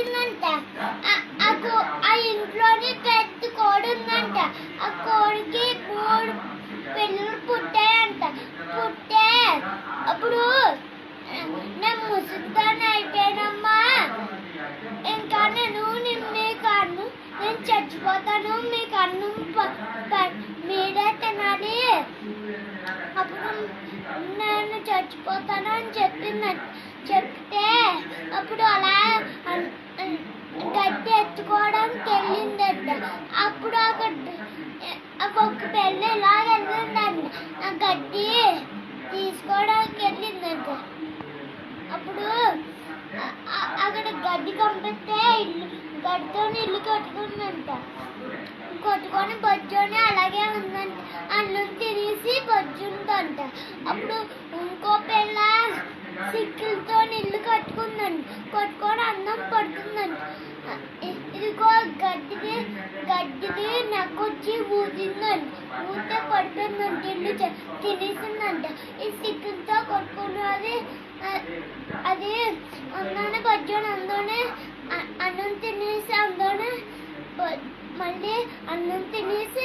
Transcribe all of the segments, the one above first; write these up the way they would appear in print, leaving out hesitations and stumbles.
వచ్చిందంట. ఆ ఇంట్లోని పెద్ద కోడి ఉందంట. ఆ కోడికి 3 పిల్లలు పుట్టాయంట. అప్పుడు నేను ముసుగుతాను అయిపోయానమ్మా, ఇంకా మీకు అన్నం నేను చచ్చిపోతాను, మీకు అన్నం మీరే తినాలి, అప్పుడు నేను చచ్చిపోతాను అని చెప్తే అప్పుడు అలా గడ్డి ఎత్తుకోవడానికి వెళ్ళిందంట. అప్పుడు ఒక పెళ్ళి ఇలా వెళ్ళిందండి, ఆ గడ్డి తీసుకోవడానికి వెళ్ళిందంట. అప్పుడు అక్కడ గడ్డి కంపిస్తే గడ్డితో ఇల్లు కట్టుకుందంట. కొట్టుకొని బొజ్జుని అలాగే ఉందంట. అన్నం తినేసి బొజ్జుందంట. అప్పుడు ఇంకో పిల్ల సిక్కులతో ఇల్లు కట్టుకుందండి. కొట్టుకొని అన్నం పడుతుందండి. ఇదిగో గడ్డిది నక్కొచ్చి ఊదిందండి. ఊతే పడుతుందండి. ఇల్లు తినేసిందంట. ఈ సిక్కులతో కొట్టుకున్నది అది అందులోనే బొజ్జుని, అందులోనే అన్నం తినేసి, అందులోనే మళ్ళీ అన్నం తినేసి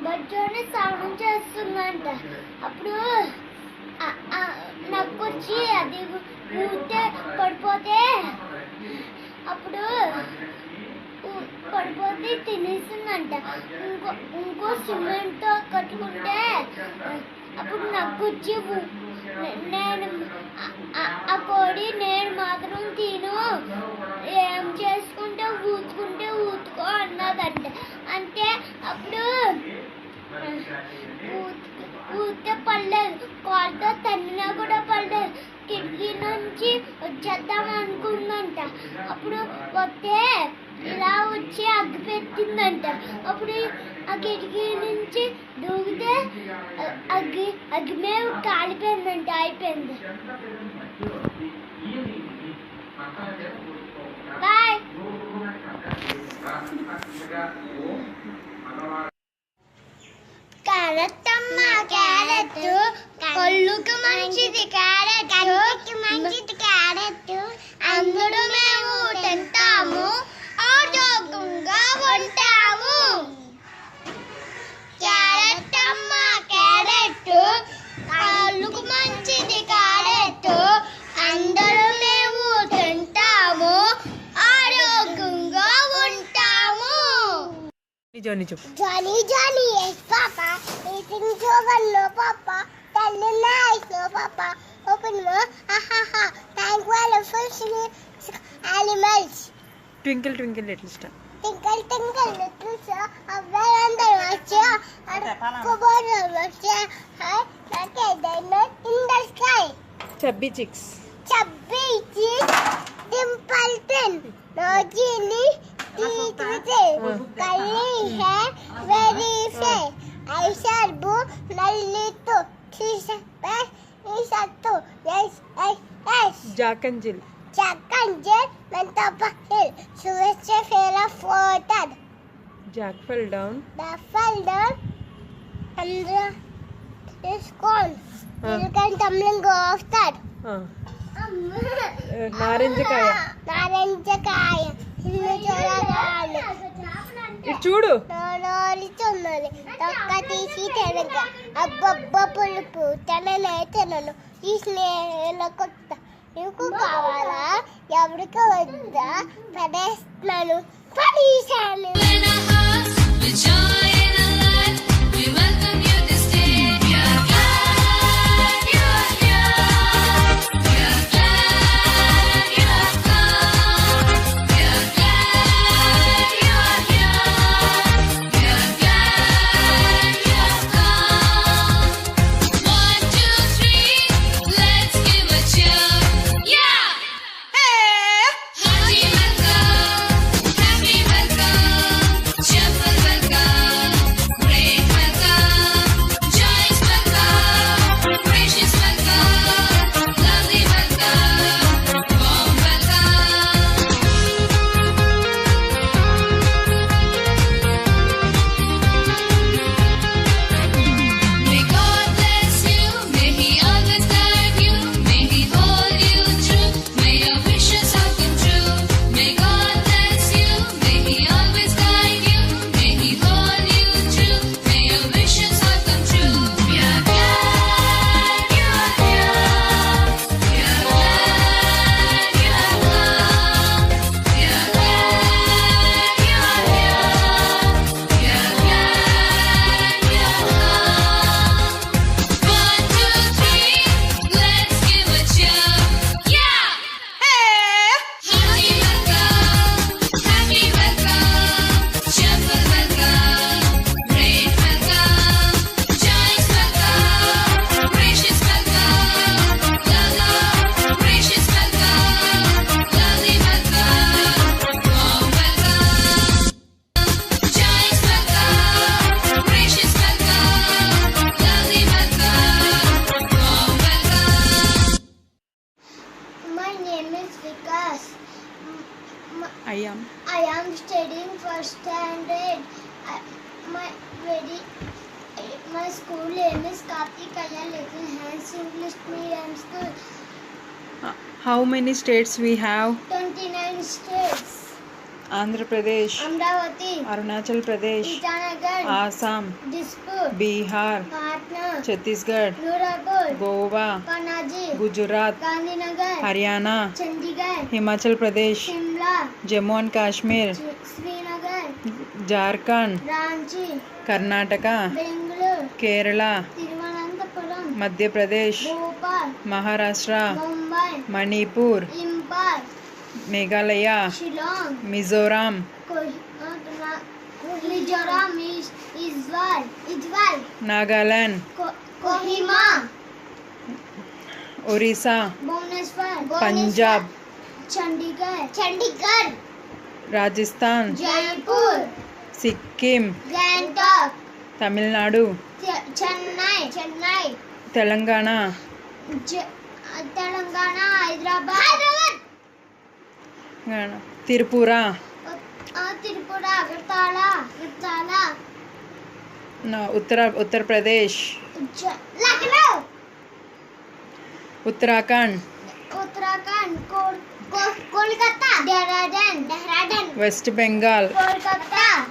బొజ్జుని స్నానం చేస్తుందంట. అప్పుడు నక్కొచ్చి అది ఊతే పడిపోతే అప్పుడు పడిపోతే తినేసిందంట. ఇంకో సిమెంట్తో కట్టుకుంటే అప్పుడు నక్కొచ్చి నేను ఆ కోడి నేను మాత్రం తిను, ఏం చేసుకుంటే ఊతుకో అన్నదంట. అంటే అప్పుడు ఊతే పడలేదు, కోడితో తన్నినా కూడా పడలేదు. కిటికీ నుంచి వచ్చేద్దాం అనుకుందంట. అప్పుడు వస్తే ఇలా వచ్చి అగ్గి పెట్టిందంట. అప్పుడు ఆ కిటికీ నుంచి దూకితే అగ్గి మీద కాలిపోయిందంట. అయిపోయింది. బాయ్. క్యారెట్ అమ్మ, క్యారెట్ కళ్ళుకి మంచిది, క్యారెట్ మంచిది, క్యారెట్ అందరూ మేము తింటాము, ఆరోగ్యంగా ఉంటాము. క్యారెట్ అమ్మ, క్యారెట్ కళ్ళుకి మంచిది, క్యారెట్ అందరూ మేము తింటాము, ఆరోగ్యంగా ఉంటాము. జానీ చెప్పు. Johnny yes papa, eating sugar no papa, telling lies no papa, open more ha ha ha, thank wonderful animals. Twinkle twinkle little star, twinkle twinkle little star, where under was ya, covered was ya, hi, like a diamond in the sky. Chubby chicks, dimple pin, no genie, teeth with it, curly hair, very fair. I shall go Nalito. She's a best. He's a two. Yes. Jack and Jill went up a hill. She was a fair of water. Jack fell down. They fell down and is gone. You can tumbling go off that. నారింజకాయ ఇటు చూడు. తొక్క తీసి తినక అబ్బబ్బ పులుపు తినను. ఈ స్నేహ కొత్త నీకు కావాలా, ఎవరికి వద్దా, పడేస్తున్నాను, పడేసాను. Welcome, I am. I am studying first standard. I, my very my school name is Kartikaya Little Hands English Medium School. How many states we have? 29 states. Andhra Pradesh, Amravati, Arunachal Pradesh, Itanagar, Assam, Dispur, Bihar, Patna, Chhattisgarh, Nurapur, Goa, Panaji, Gujarat, Gandhinagar, Haryana, Chandigarh, Himachal Pradesh, Shimla, Jammu and Kashmir, Srinagar, Jharkhand, Ranchi, Karnataka, Bangalore, Kerala, Thiruvananthapuram, Madhya Pradesh, Bhopal, Maharashtra, Mumbai, Manipur, Imphal, Meghalaya, Shillong, Mizoram, Mizoram, Ijwal, Nagaland, Kohima, Orissa, Bhubaneswar, Punjab, Chandigarh, Rajasthan, Jaipur, Sikkim, Gangtok, Tamil Nadu, Chennai, Telangana, Telangana, Hyderabad, Tripura, Tripura, Agartala, no, Uttar Pradesh, Lucknow, Uttarakhand, Kolkata, Dehradun, West Bengal, Kolkata.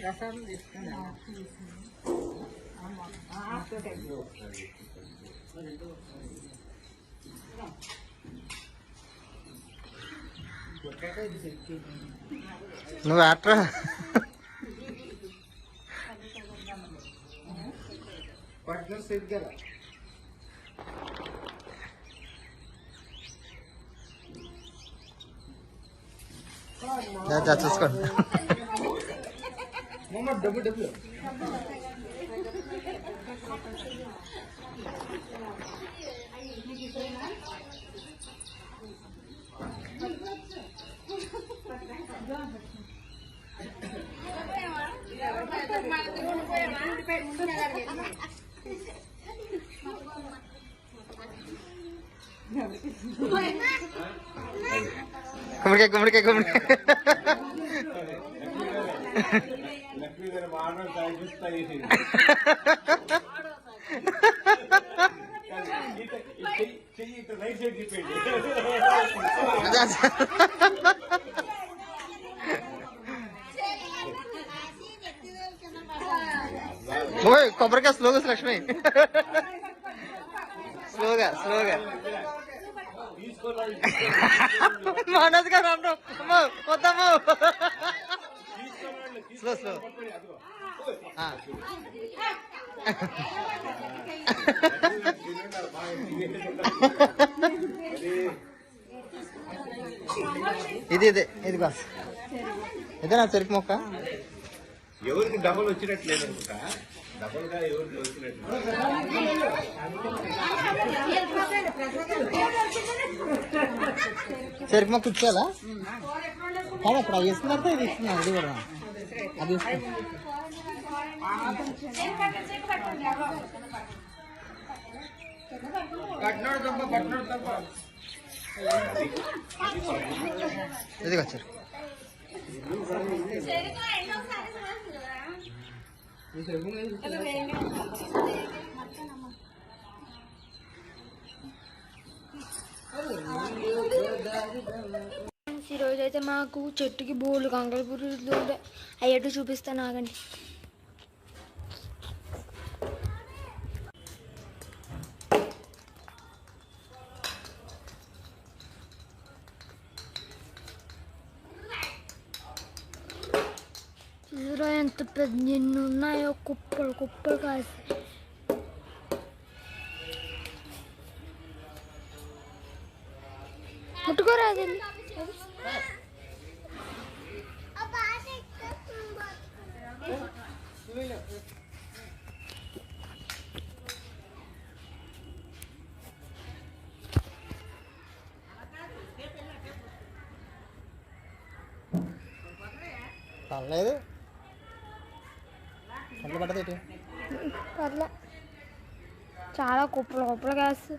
ప్రసాదం తీసుకున్నా నువ్వు actor చూసుకోండి. గుమ్మడికాయ కొబ్బరికాయ స్లోగా లక్ష్మి స్లోగా మనోజ్ గారు అమ్మో వద్దాము స్లో ఇది బాస్ ఇదే నా చెరుకు మొక్క. ఎవరికి డబల్ వచ్చినట్లేదు అనుకుంటా. డబల్గా ఎవరికి వచ్చినట్టు చెరుకు మొక్క ఇచ్చేలా కాదు అప్పుడు అది వేసుకున్నాక ఇది ఇస్తున్నాను. అది కూడా అది ఇది వచ్చారు. ఈరోజు అయితే మాకు చెట్టుకి బోర్లు కంకర పురుగులు అయ్యేట్టు చూపిస్తాను, ఆగండి. చూరా ఎంత పెద్ద ఎన్ని ఉన్నాయో, కుప్పలు కాసి. ముట్టుకోరాదు. పర్లేదు పట్టదు. పర్లే, చాలా కుప్పలు కాసి.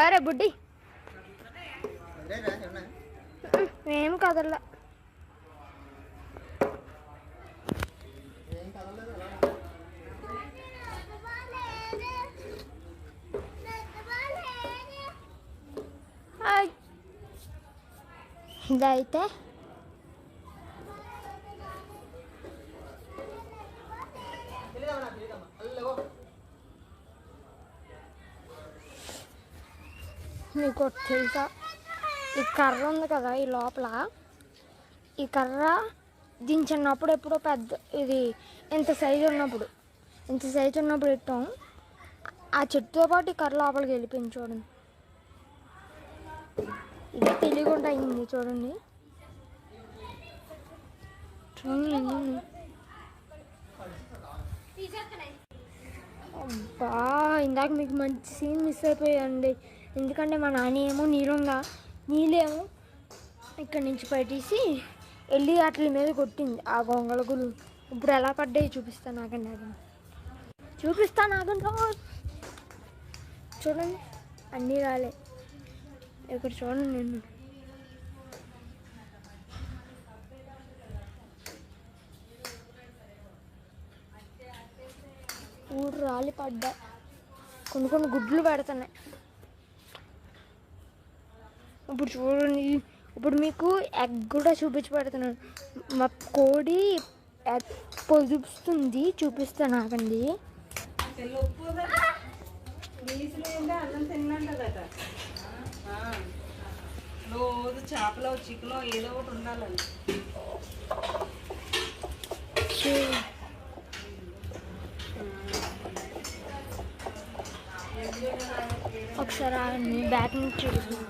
అరే బుడ్డి ఏం కదల్లా. ఇదైతే మీకు తెలుసా, ఈ కర్ర ఉంది కదా, ఈ లోపల ఈ కర్ర దించినప్పుడు ఎప్పుడో పెద్ద ఇది ఇంత సైజు ఉన్నప్పుడు ఇట్టాం. ఆ చెట్టుతో పాటు ఈ కర్ర లోపలికి వెళ్ళిపోయింది. చూడండి, ఇది తెలియకుండా అయింది. చూడండి అబ్బా, ఇందాక మీకు మంచి సీన్ మిస్ అయిపోయాయండి. ఎందుకంటే మా నాన్న ఏమో నీళ్ళేమో ఇక్కడి నుంచి పట్టేసి వెళ్ళి వాటి మీద కొట్టింది ఆ గొంగళగులు. ఇప్పుడు ఎలా పడ్డాయి చూపిస్తాను, ఆగండి. చూడండి, అన్నీ రాలే. ఇక్కడ చూడండి నేను ఊరు రాలి పడ్డా కొన్ని గుడ్లు పెడుతున్నాయి. ఇప్పుడు చూడండి, ఇప్పుడు మీకు ఎగ్ కూడా చూపించి పెడుతున్నాను. మా కోడి ఎగ్ పొదుపుస్తుంది, చూపిస్తాను ఆగండి. అన్నం తిన్నాంటదట. రోజు చేపలో చికెనో ఏదో ఒకటి ఉండాలని. ఒకసారి ఆగండి, బ్యాక్ నుంచి చూపిస్తాను.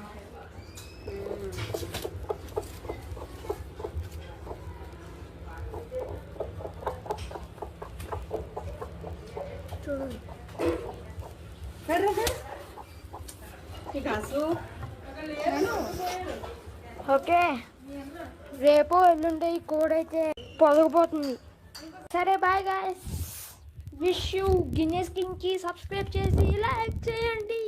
చూడండి ఓకే, రేపు ఎల్లుంటే ఈ కోడ్ అయితే పొదగపోతుంది. సరే bye guys, wish you. Guinness కింగ్కి సబ్స్క్రైబ్ చేసి లైక్ చేయండి.